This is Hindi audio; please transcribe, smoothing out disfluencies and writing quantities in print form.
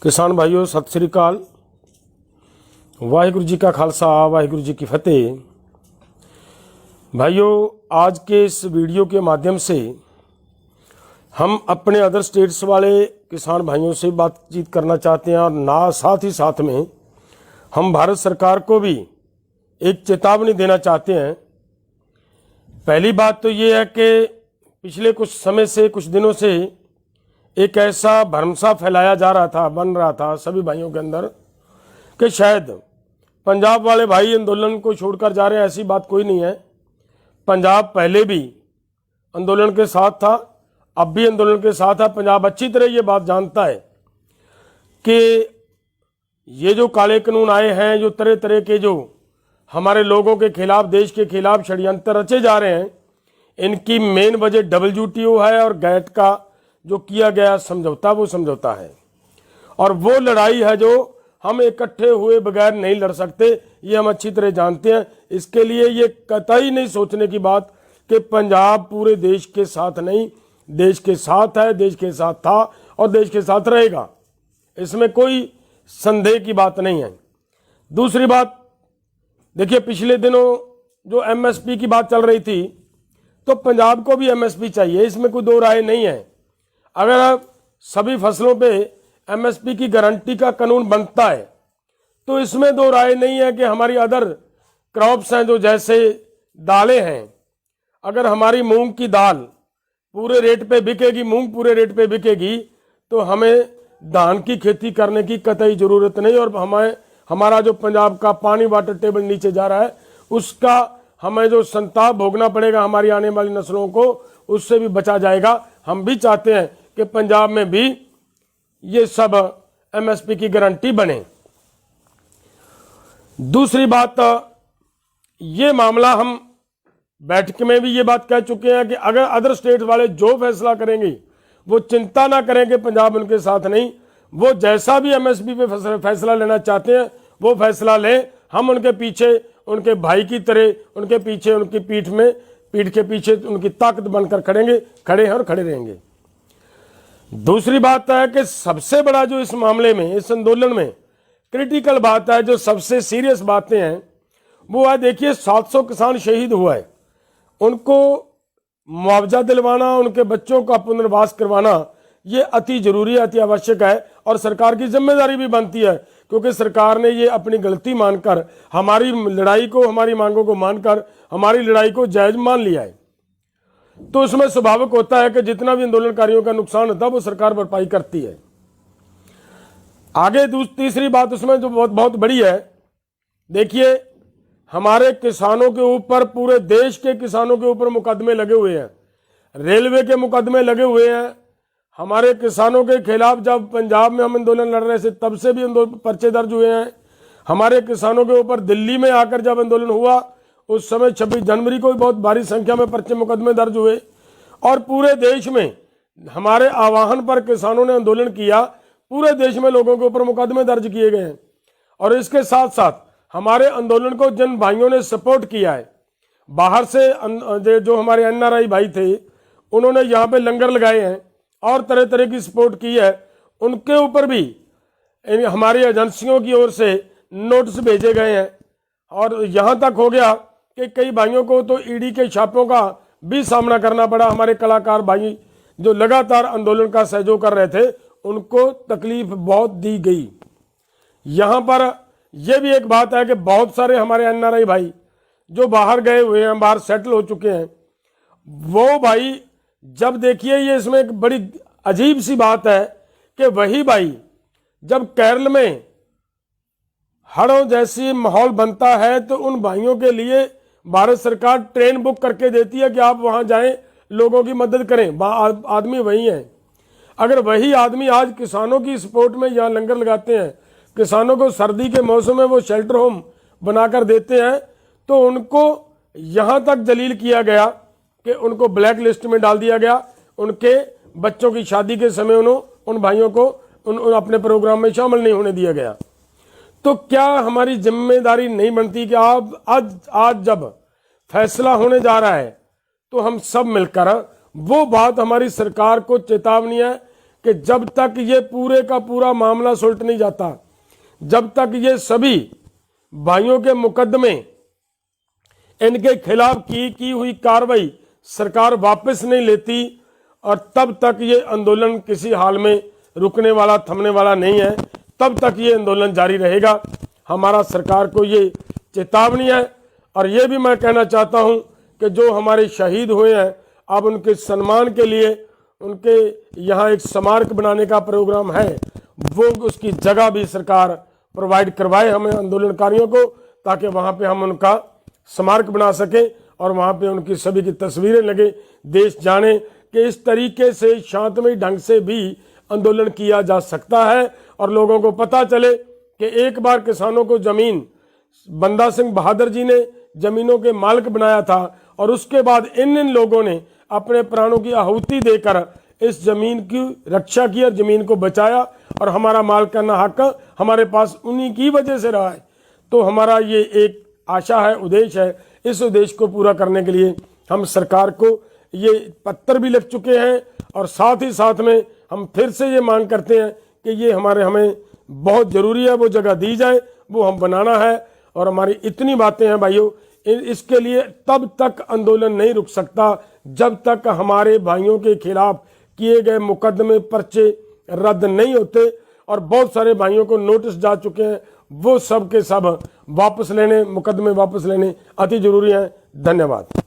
किसान भाइयों सत श्री अकाल। वाहिगुरु जी का खालसा वाहिगुरु जी की फतेह। भाइयों, आज के इस वीडियो के माध्यम से हम अपने अदर स्टेट्स वाले किसान भाइयों से बातचीत करना चाहते हैं और साथ ही साथ में हम भारत सरकार को भी एक चेतावनी देना चाहते हैं। पहली बात तो ये है कि पिछले कुछ समय से, कुछ दिनों से एक ऐसा भ्रम-सा फैलाया जा रहा था, बन रहा था सभी भाइयों के अंदर कि शायद पंजाब वाले भाई आंदोलन को छोड़कर जा रहे हैं। ऐसी बात कोई नहीं है। पंजाब पहले भी आंदोलन के साथ था, अब भी आंदोलन के साथ है। पंजाब अच्छी तरह ये बात जानता है कि ये जो काले कानून आए हैं, जो तरह तरह के जो हमारे लोगों के खिलाफ, देश के खिलाफ षड्यंत्र रचे जा रहे हैं, इनकी मेन वजह WTO है और गैट का जो किया गया समझौता, वो समझौता है। और वो लड़ाई है जो हम इकट्ठे हुए बगैर नहीं लड़ सकते, ये हम अच्छी तरह जानते हैं। इसके लिए ये कतई नहीं सोचने की बात कि पंजाब पूरे देश के साथ नहीं, देश के साथ है, देश के साथ था और देश के साथ रहेगा। इसमें कोई संदेह की बात नहीं है। दूसरी बात, देखिए पिछले दिनों जो MSP की बात चल रही थी, तो पंजाब को भी MSP चाहिए, इसमें कोई दो राय नहीं है। अगर सभी फसलों पे MSP की गारंटी का कानून बनता है तो इसमें दो राय नहीं है कि हमारी अदर क्रॉप्स हैं, जो जैसे दालें हैं, अगर हमारी मूंग की दाल पूरे रेट पे बिकेगी, मूंग पूरे रेट पे बिकेगी, तो हमें धान की खेती करने की कतई जरूरत नहीं। और हमारा जो पंजाब का पानी वाटर टेबल नीचे जा रहा है, उसका हमें जो संताप भोगना पड़ेगा हमारी आने वाली नस्लों को, उससे भी बचा जाएगा। हम भी चाहते हैं कि पंजाब में भी ये सब MSP की गारंटी बने। दूसरी बात, ये मामला हम बैठक में भी ये बात कह चुके हैं कि अगर अदर स्टेट वाले जो फैसला करेंगे वो चिंता ना करें कि पंजाब उनके साथ नहीं। वो जैसा भी MSP पे फैसला लेना चाहते हैं वो फैसला लें। हम उनके पीछे, उनके भाई की तरह उनके पीछे, उनकी पीठ के पीछे उनकी ताकत बनकर खड़े हैं और खड़े रहेंगे। दूसरी बात है कि सबसे बड़ा जो इस मामले में, इस आंदोलन में क्रिटिकल बात है, जो सबसे सीरियस बातें हैं, वो है, देखिए 700 किसान शहीद हुआ है, उनको मुआवजा दिलवाना, उनके बच्चों का पुनर्वास करवाना, ये अति जरूरी है, अति आवश्यक है। और सरकार की जिम्मेदारी भी बनती है, क्योंकि सरकार ने ये अपनी गलती मानकर, हमारी लड़ाई को, हमारी मांगों को मानकर हमारी लड़ाई को जायज मान लिया है। तो उसमें स्वाभाविक होता है कि जितना भी आंदोलनकारियों का नुकसान होता है वो सरकार भरपाई करती है। आगे तीसरी बात उसमें जो बहुत बड़ी है, देखिए हमारे किसानों के ऊपर, पूरे देश के किसानों के ऊपर मुकदमे लगे हुए हैं, रेलवे के मुकदमे लगे हुए हैं। हमारे किसानों के खिलाफ जब पंजाब में हम आंदोलन लड़ रहे थे तब से भी पर्चे दर्ज हुए हैं। हमारे किसानों के ऊपर दिल्ली में आकर जब आंदोलन हुआ उस समय 26 जनवरी को भी बहुत भारी संख्या में पर्चे मुकदमे दर्ज हुए। और पूरे देश में हमारे आह्वान पर किसानों ने आंदोलन किया, पूरे देश में लोगों के ऊपर मुकदमे दर्ज किए गए हैं। और इसके साथ साथ हमारे आंदोलन को जिन भाइयों ने सपोर्ट किया है, बाहर से जो हमारे NRI भाई थे, उन्होंने यहाँ पे लंगर लगाए हैं और तरह तरह की सपोर्ट की है, उनके ऊपर भी हमारी एजेंसियों की ओर से नोटिस भेजे गए हैं। और यहाँ तक हो गया कि कई भाइयों को तो ED के छापों का भी सामना करना पड़ा। हमारे कलाकार भाई जो लगातार आंदोलन का सहयोग कर रहे थे, उनको तकलीफ बहुत दी गई। यहाँ पर यह भी एक बात है कि बहुत सारे हमारे NRI भाई जो बाहर गए हुए हैं, बाहर सेटल हो चुके हैं, वो भाई जब, देखिए ये इसमें एक बड़ी अजीब सी बात है कि वही भाई जब केरल में हड़ों जैसी माहौल बनता है तो उन भाइयों के लिए भारत सरकार ट्रेन बुक करके देती है कि आप वहां जाएं, लोगों की मदद करें। आदमी वही है। अगर वही आदमी आज किसानों की सपोर्ट में यहाँ लंगर लगाते हैं, किसानों को सर्दी के मौसम में वो शेल्टर होम बनाकर देते हैं, तो उनको यहाँ तक जलील किया गया कि उनको ब्लैक लिस्ट में डाल दिया गया। उनके बच्चों की शादी के समय उन भाइयों को अपने प्रोग्राम में शामिल नहीं होने दिया गया। तो क्या हमारी जिम्मेदारी नहीं बनती कि आज जब फैसला होने जा रहा है तो हम सब मिलकर, वो बात हमारी सरकार को चेतावनी है कि जब तक ये पूरे का पूरा मामला सुलट नहीं जाता, जब तक ये सभी भाइयों के मुकदमे, इनके खिलाफ की हुई कार्रवाई सरकार वापस नहीं लेती, और तब तक ये आंदोलन किसी हाल में रुकने वाला, थमने वाला नहीं है। तब तक ये आंदोलन जारी रहेगा। हमारा सरकार को ये चेतावनी है। और ये भी मैं कहना चाहता हूं कि जो हमारे शहीद हुए हैं, अब उनके सम्मान के लिए उनके यहाँ एक स्मारक बनाने का प्रोग्राम है, वो उसकी जगह भी सरकार प्रोवाइड करवाए हमें आंदोलनकारियों को, ताकि वहाँ पे हम उनका स्मारक बना सके और वहाँ पे उनकी सभी की तस्वीरें लगे। देश जाने कि इस तरीके से शांतमय ढंग से भी आंदोलन किया जा सकता है, और लोगों को पता चले कि एक बार किसानों को जमीन बंदा सिंह बहादुर जी ने जमीनों के मालिक बनाया था, और उसके बाद इन लोगों ने अपने प्राणों की आहुति देकर इस जमीन की रक्षा की और जमीन को बचाया, और हमारा मालिकाना हक हमारे पास उन्हीं की वजह से रहा है। तो हमारा ये एक आशा है, उद्देश्य है। इस उद्देश्य को पूरा करने के लिए हम सरकार को ये पत्र भी लिख चुके हैं, और साथ ही साथ में हम फिर से ये मांग करते हैं कि ये हमें बहुत ज़रूरी है, वो जगह दी जाए, वो हम बनाना है। और हमारी इतनी बातें हैं भाइयों, इसके लिए तब तक आंदोलन नहीं रुक सकता जब तक हमारे भाइयों के खिलाफ किए गए मुकदमे, पर्चे रद्द नहीं होते। और बहुत सारे भाइयों को नोटिस जा चुके हैं, वो सब के सब वापस लेने, मुकदमे वापस लेने अति जरूरी हैं। धन्यवाद।